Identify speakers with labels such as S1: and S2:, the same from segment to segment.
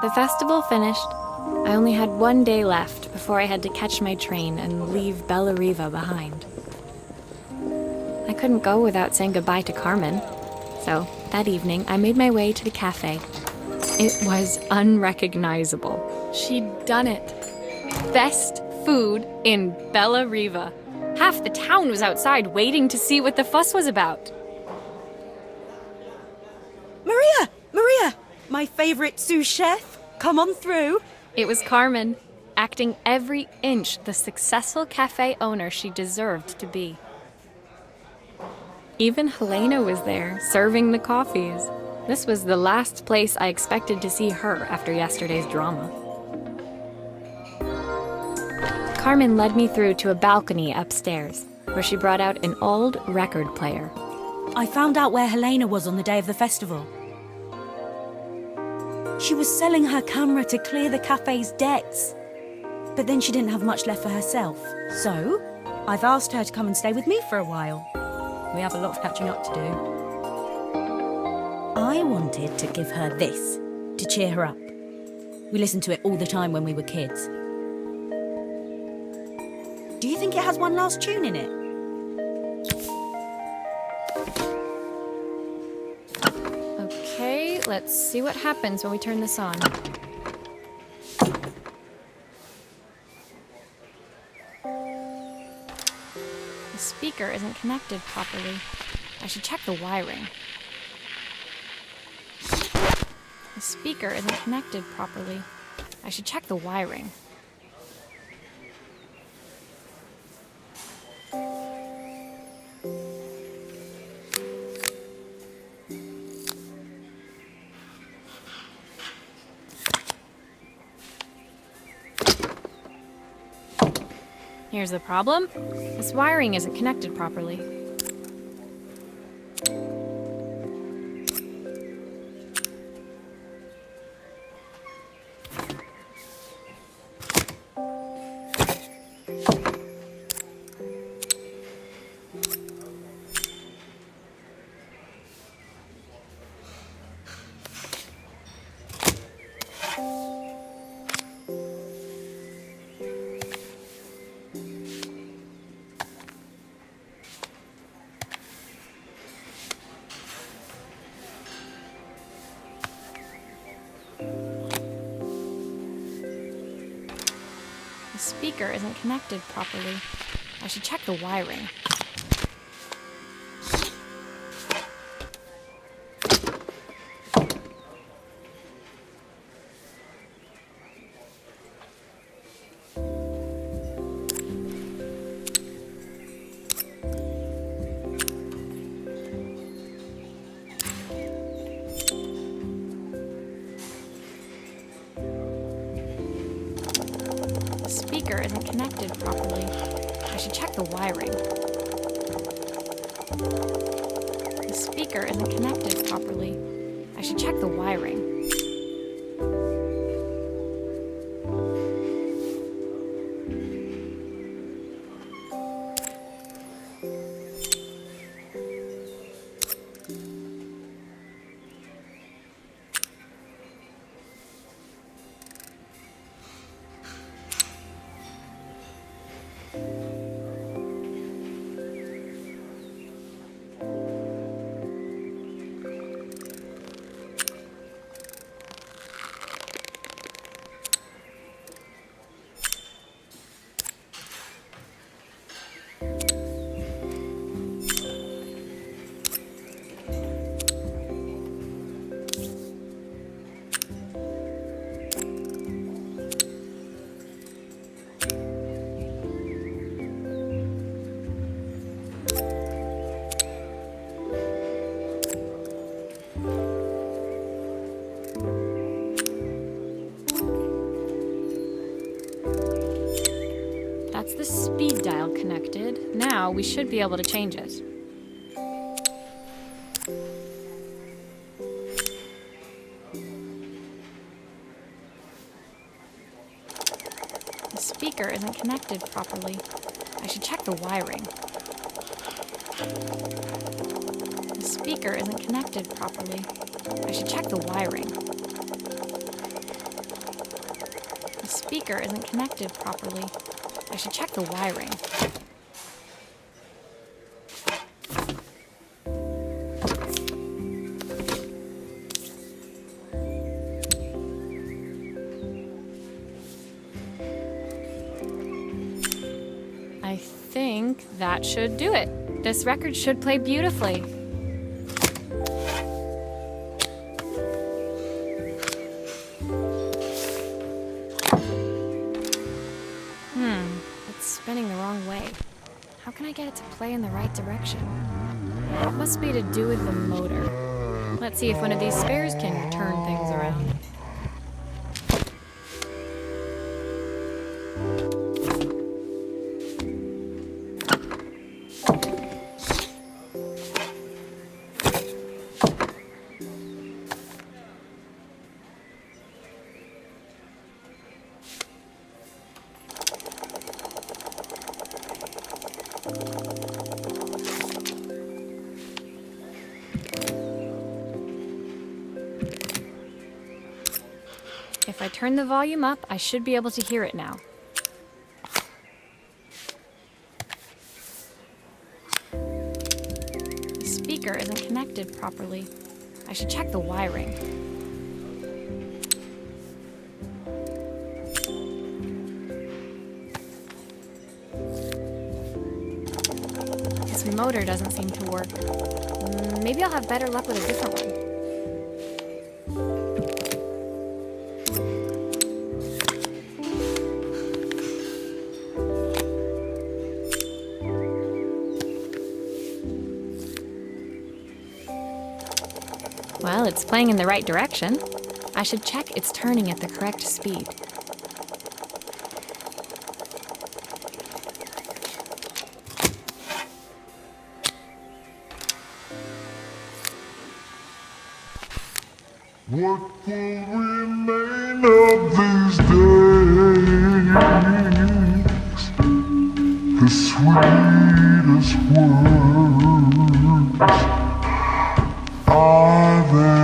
S1: The festival finished. I only had one day left before I had to catch my train and leave Bella Riva behind. I couldn't go without saying goodbye to Carmen. So, that evening, I made my way to the cafe. It was unrecognizable. She'd done it. Best food in Bella Riva. Half the town was outside waiting to see what the fuss was about.
S2: Maria! My favorite sous chef. Come on through.
S1: It was Carmen, acting every inch the successful cafe owner she deserved to be. Even Helena was there, serving the coffees. This was the last place I expected to see her after yesterday's drama. Carmen led me through to a balcony upstairs, where she brought out an old record player.
S2: I found out where Helena was on the day of the festival. She was selling her camera to clear the cafe's debts. But then she didn't have much left for herself. So, I've asked her to come and stay with me for a while. We have a lot of catching up to do. I wanted to give her this, to cheer her up. We listened to it all the time when we were kids. Do you think it has one last tune in it?
S1: Okay, let's see what happens when we turn this on. The speaker isn't connected properly. I should check the wiring. The speaker isn't connected properly. I should check the wiring. Here's the problem. This wiring isn't connected properly. The speaker isn't connected properly. I should check the wiring. The speaker isn't connected properly. I should check the wiring. The speaker isn't connected properly. I should check the wiring. That's the speed dial connected. Now we should be able to change it. The speaker isn't connected properly. I should check the wiring. The speaker isn't connected properly. I should check the wiring. speaker isn't connected properly. I should check the wiring. I think that should do it. This record should play beautifully. It's spinning the wrong way. How can I get it to play in the right direction? It must be to do with the motor. Let's see if one of these spares can turn things around. If I turn the volume up, I should be able to hear it now. The speaker isn't connected properly. I should check the wiring. This motor doesn't seem to work. Maybe I'll have better luck with a different one. Well, it's playing in the right direction. I should check it's turning at the correct speed.
S3: What will remain of these days? The sweetest words are there.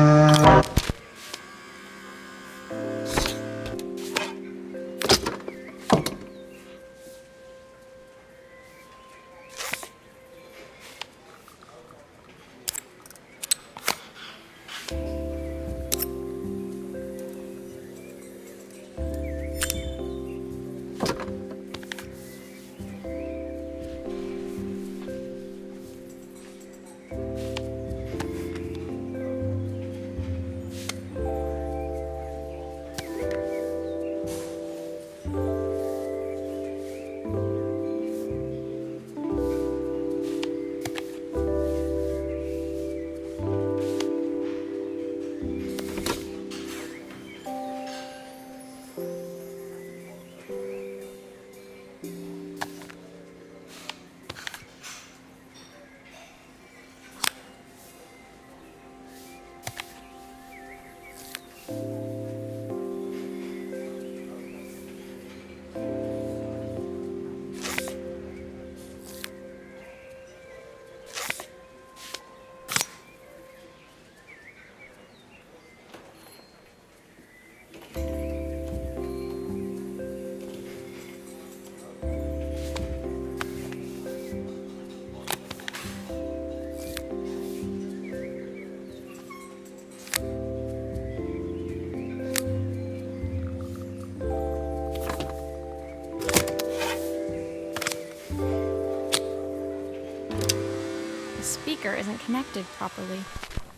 S1: The speaker isn't connected properly.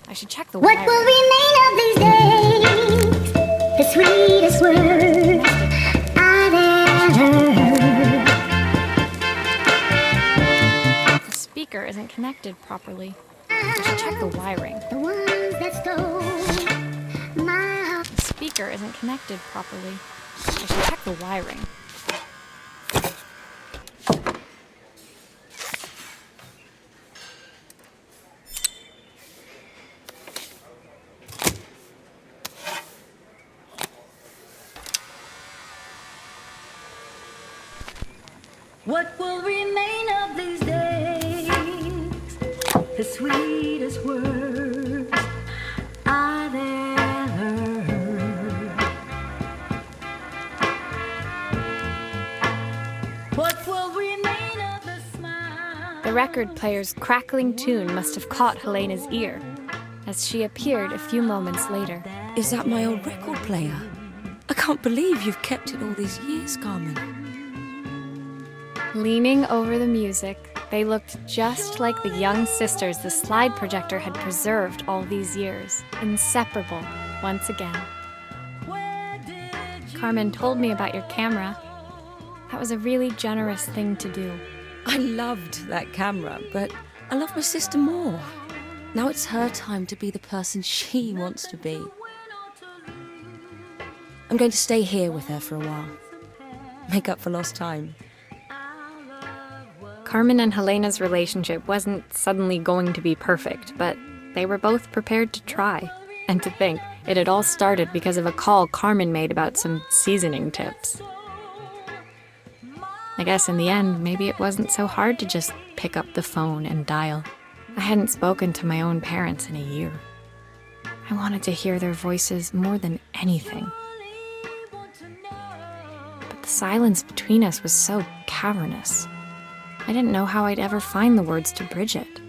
S1: I should check the
S4: What
S1: wiring.
S4: will remain of these days? The sweetest words I've ever heard.
S1: The speaker isn't connected properly. I should check the wiring.
S4: The ones that stole my heart.
S1: The speaker isn't connected properly. I should check the wiring.
S2: What will remain of these days? The sweetest words I've ever heard.
S1: record player's crackling tune must have caught Helena's ear, as she appeared a few moments later.
S2: Is that my old record player? I can't believe you've kept it all these years, Carmen.
S1: Leaning over the music, they looked just like the young sisters the slide projector had preserved all these years, inseparable once again. Carmen told me about your camera. That was a really generous thing to do.
S2: I loved that camera, but I love my sister more. Now it's her time to be the person she wants to be. I'm going to stay here with her for a while. Make up for lost time.
S1: Carmen and Helena's relationship wasn't suddenly going to be perfect, but they were both prepared to try. And to think, it had all started because of a call Carmen made about some seasoning tips. I guess in the end, maybe it wasn't so hard to just pick up the phone and dial. I hadn't spoken to my own parents in a year. I wanted to hear their voices more than anything. But the silence between us was so cavernous. I didn't know how I'd ever find the words to bridge it.